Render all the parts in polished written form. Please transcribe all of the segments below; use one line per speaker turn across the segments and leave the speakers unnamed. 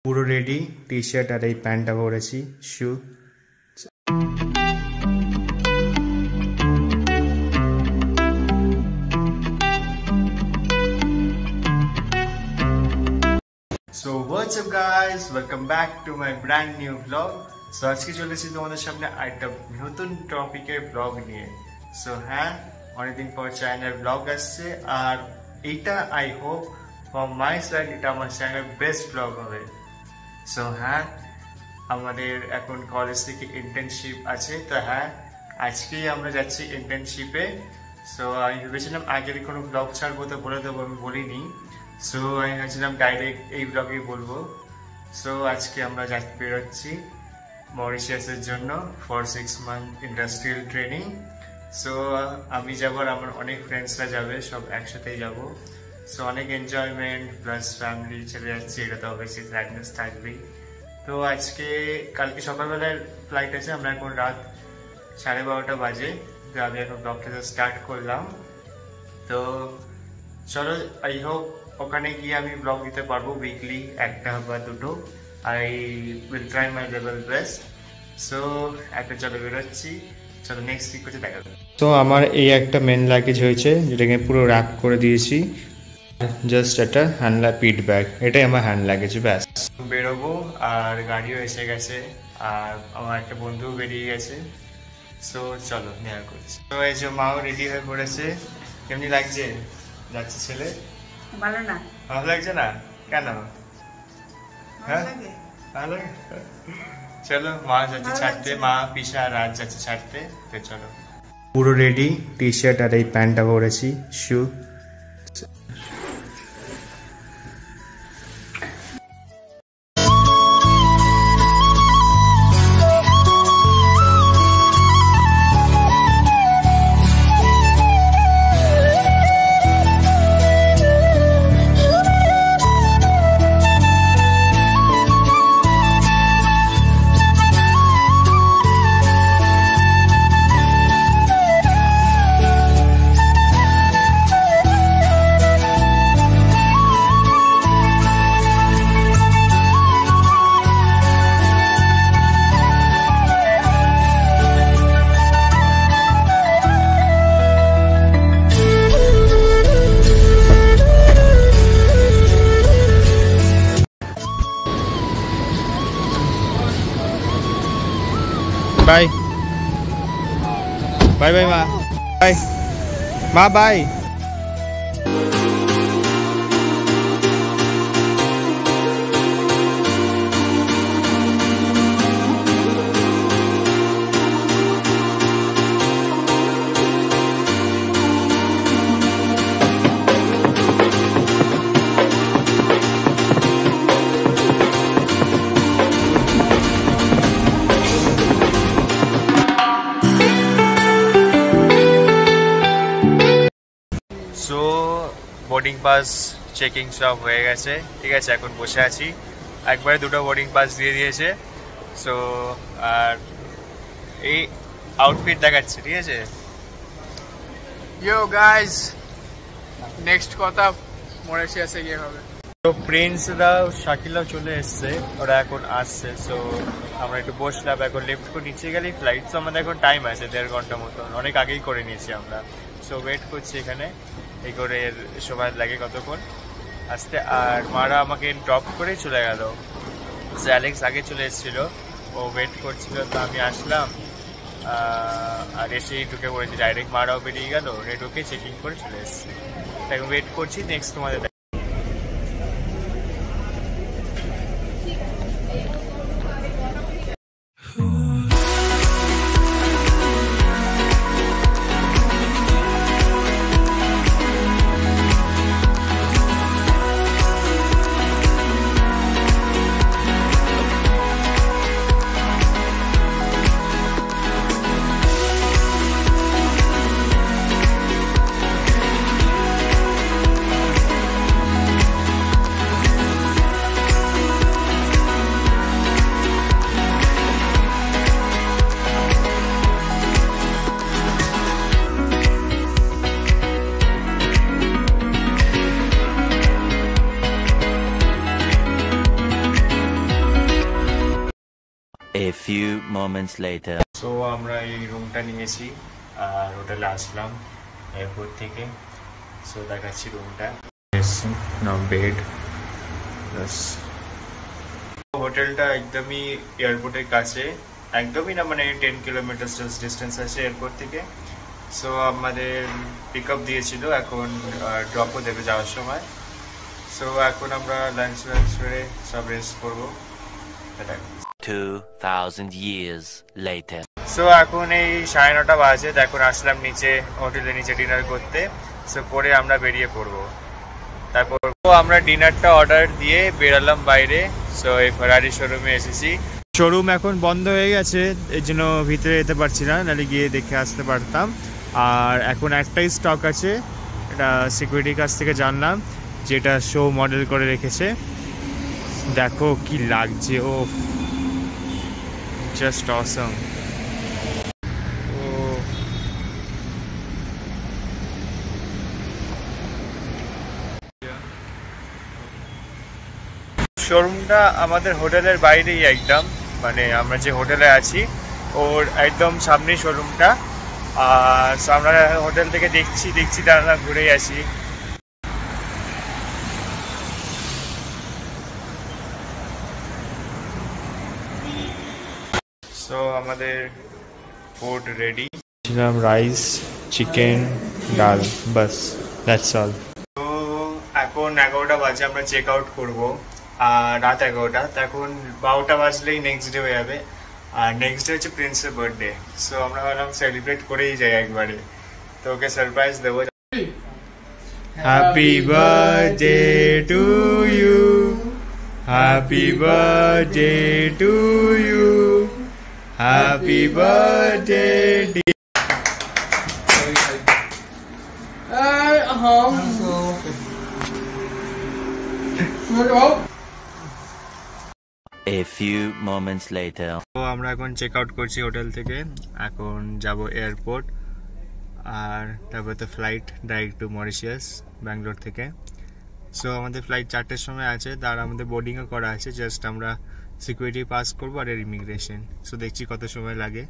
পুরো ready, T shirt আর এই প্যান্টটা পরেছি, শু। So what's up guys, welcome back to my brand new vlog. So আজকে চলে এসেছি তোমাদের সামনে একটা নতুন টপিকের ব্লগ নিয়ে। সো হ্যাঁ, অনেকদিন পর চ্যানেলের ব্লগ আসছে, আর এইটা I hope from my side এটা আমার চ্যানেলের বেস্ট ব্লগ হবে। সো হ্যাঁ, আমাদের এখন কলেজ থেকে ইন্টার্নশিপ আছে, তো হ্যাঁ আজকেই আমরা যাচ্ছি ইন্টার্নশিপে। সো আমি ভেবেছিলাম আগের কোনো ব্লগ ছাড়বো তো বলে দেবো, আমি বলিনি। সো আমি ভেবেছিলাম ডাইরেক্ট এই ব্লগেই বলবো। সো আজকে আমরা বেরোচ্ছি মরিশাসের জন্য for 6 month industrial training. So আমি যাবো আর আমার অনেক ফ্রেন্ডসরা যাবে, সব একসাথেই যাব। সো অনেক এনজয়মেন্ট প্লাস ফ্যামিলি ছেড়ে যাচ্ছি, এটা তো অবশ্যই স্যাডনেস থাকবেই। তো কালকে সকালবেলার ফ্লাইট আছে, আমরা এখন রাত 12:30 বাজে, তো আমি এখন ব্লগটা স্টার্ট করলাম। তো চলো, আই হোপ ওখানে গিয়ে আমি ব্লগ দিতে পারবো উইকলি একটা বা দুটো। I will try my level best. So একটা চলো বেরোচ্ছি, চলো নেক্সট উইক করতে দেখা যাবে। তো আমার এই একটা মেন লাগেজ হয়েছে, যেটাকে পুরো র্যাপ করে দিয়েছি, জাস্ট একটা হ্যান্ড পিট ব্যাগ, এটাই আমার হ্যান্ড লাগেজ, ব্যাস। বেরোবো আর গাড়িও এসে গেছে, আর আমার একটা বন্ধু বেরিয়ে গেছে। সো চলো নেওয়া করছি। তো এই যে মাও রেডি হয়ে পড়েছে। কেমনি লাগছে যাচ্ছে ছেলে?
ভালো না।
ভালো লাগছে না কেন? হ্যাঁ ভালো লাগে। চলো, মা যাচ্ছে ছাড়তে, মা পিসা আর রাজ যাচ্ছে ছাড়তে, তো চলো। পুরো রেডি, টি শার্ট আর এই প্যান্টটা পরেছি, শু। বাই বাই বাই মা, বাই মা, bye. So boarding pass checking সব হয়ে গেছে, ঠিক আছে, এখন বসে আছি। একবারে দুটো বোর্ডিং পাস দিয়ে দিয়েছে। সো আর এই আউটফিট দেখাচ্ছে, ঠিক আছে।
ইয়ো গাইস, নেক্সট কথা মরিশাসে গিয়ে হবে।
তো প্রিন্সরাও শাকিলাও চলে এসছে, ওরা এখন আসছে। সো আমরা একটু বসলাম, এখন লিফট করে নিচে গেলেই ফ্লাইট। সো আমাদের এখন টাইম আছে 1.5 ঘন্টা মতন, অনেক আগেই করে নিয়েছি আমরা। সো ওয়েট করছি এখানে, এই করে সময় লাগে কতক্ষণ আসতে। আর মারা আমাকে ড্রপ করে চলে গেল। সে অ্যালেক্স আগে চলে এসেছিলো, ও ওয়েট করছিল, তো আমি আসলাম আর এসেই ঢুকে পড়েছি ডাইরেক্ট। মারাও বেরিয়ে গেল, ঢুকে চেকিং করে চলে এসেছি, এখন ওয়েট করছি নেক্সট তোমাদের।
few moments later.
সো আমরা এই রুমটা নিয়েছি আর হোটেলে আসলাম এয়ারপোর্ট থেকে। সো দেখাচ্ছি রুমটা, বেড। হোটেলটা একদমই এয়ারপোর্টের কাছে, একদমই না, মানে 10 কিলোমিটার ডিস্টেন্স আছে এয়ারপোর্ট থেকে। সো আমাদের পিক আপ দিয়েছিল, এখন ড্রপও দেবে যাওয়ার সময়। সো এখন আমরা লাঞ্চ করে সব রেস্ট করবো।
2000 years later.
সো এখন এই 9:30 বাজে, এখন আসলাম নিচে, হোটেলের নিচে ডিনার করতে। সো করে আমরা বেরিয়ে পড়বো। তারপর আমরা ডিনারটা অর্ডার দিয়ে বেরালাম বাইরে। সো এই ফেরারি শোরুমে এসেছি। শোরুম এখন বন্ধ হয়ে গেছে, এর জন্য ভিতরে যেতে পারছি না, নাহলে গিয়ে দেখে আসতে পারতাম। আর এখন একটাই স্টক আছে, এটা সিকিউরিটির কাছ থেকে জানলাম, যেটা শো মডেল করে রেখেছে। দেখো কি লাগছে, ও জাস্ট অসম। শোরুমটা আমাদের হোটেলের বাইরেই একদম, মানে আমরা যে হোটেলে আছি ওর একদম সামনেই শোরুমটা। আর আমরা হোটেল থেকে দেখছি দাঁড়া ঘুরেই আসি। সো আমাদের ফুড রেডি, ছিলাম রাইস, চিকেন, ডাল, বাস, দ্যাটস অল। তো এখন 11টা বাজে, আমরা চেক আউট করবো। আর রাত 11টা, তো এখন 12টা বাজলেই নেক্সট ডে হয়ে যাবে। আর নেক্সট ডে হচ্ছে প্রিন্সের বার্থডে। সো আমরা ভাবলাম সেলিব্রেট করেই যাই একবারে, তো ওকে সারপ্রাইজ দেবো। Happy birthday to you, happy birthday to you, happy birthday.
A few moments later.
তো আমরা এখন চেক আউট করছি হোটেল থেকে, এখন যাব এয়ারপোর্ট। আর তারপর তো flight direct two Mauritius Bangalore থেকে। সো আমাদের ফ্লাইট 4টের সময় আছে, তার আমাদের বোর্ডিংও করা আছে, জাস্ট আমরা সিকিউরিটি পাস করবো আর ইমিগ্রেশন। সো দেখছি কত সময় লাগে।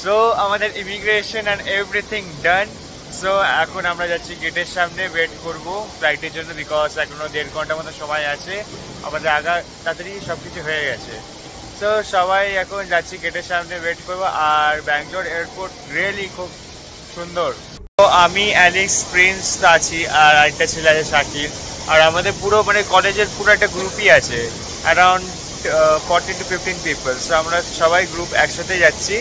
সো আমাদের immigration and everything done. So এখন আমরা যাচ্ছি গেটের সামনে, ওয়েট করব ফ্লাইটের জন্য, বিকজ এখনো 1.5 ঘন্টার মতো সময় আছে। আমাদের তাড়াতাড়ি সব কিছু হয়ে গেছে। সো সবাই এখন যাচ্ছি গেটের সামনে, ওয়েট করবো। আর ব্যাঙ্গালোর এয়ারপোর্ট রিয়েলি খুব সুন্দর। তো আমি অ্যালেক্স, প্রিন্স আছি, আর আরেকটা ছেলে আছে শাকিল। আর আমাদের পুরো মানে কলেজের পুরো একটা গ্রুপই আছে, অ্যারাউন্ড 14 to 15 পিপল। সো আমরা সবাই গ্রুপ একসাথে যাচ্ছি।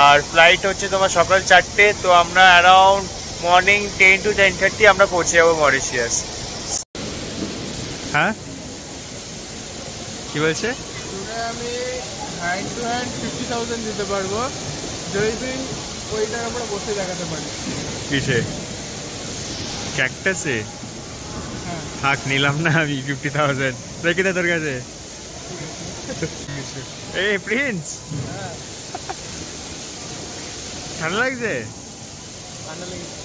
আর ফ্লাইট হচ্ছে তোমার সকাল 4টে, তো আমরা অ্যারাউন্ড মর্নিং 10 to 10:30 আমরা পৌঁছে যাবো মরিশিয়াস। হ্যাঁ কি বলছে?
আমি হ্যান্ড টু হ্যান্ড 50,000 দিতে পারবো যদি তুই ওইটার আমরা বসে দেখাতে পারি।
কিসে? ক্যাকটাসে? থাক, নিলাম না আমি 50,000। রেখে দে তোর কাছে। এই প্রিন্স, ঠান্ডা লাগছে?
ঠান্ডা লেগেছে।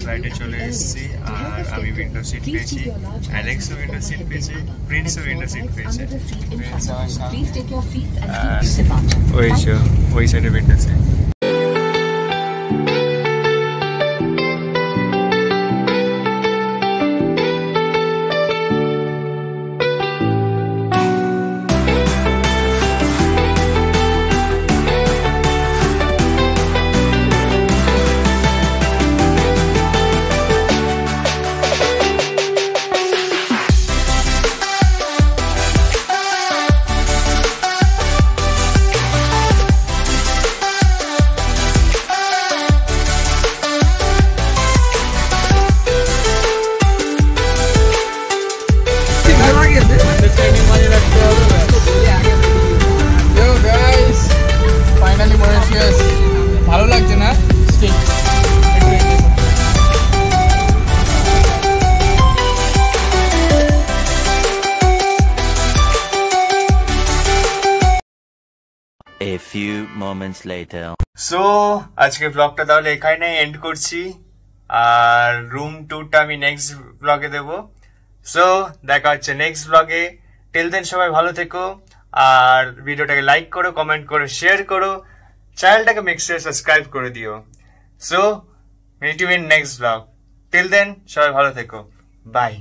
ফ্লাইটে চলে এসেছি, আর আমি উইন্ডো সিট পেয়েছি, অ্যালেক্সও উইন্ডো সিট পেয়েছে, প্রিন্সও উইন্ডো সিট পেয়েছে। প্রিন্স আমার সামনে, ওই সাইডে window seat.
A few moments later.
So আজকে ব্লগটা তাহলে এখানে এন্ড করছি, আর রুম ট্যুরটা আমি নেক্সট ব্লগে দেবো। সো দেখা হচ্ছে নেক্সট ব্লগে। টিল দেন সবাই ভালো থেকো, আর ভিডিওটাকে লাইক করো, কমেন্ট করো, শেয়ার করো, চ্যানেলটাকে মেক শিওর সাবস্ক্রাইব করে দিও। So meet you in next blog. Till then সবাই ভালো থেকো, বাই।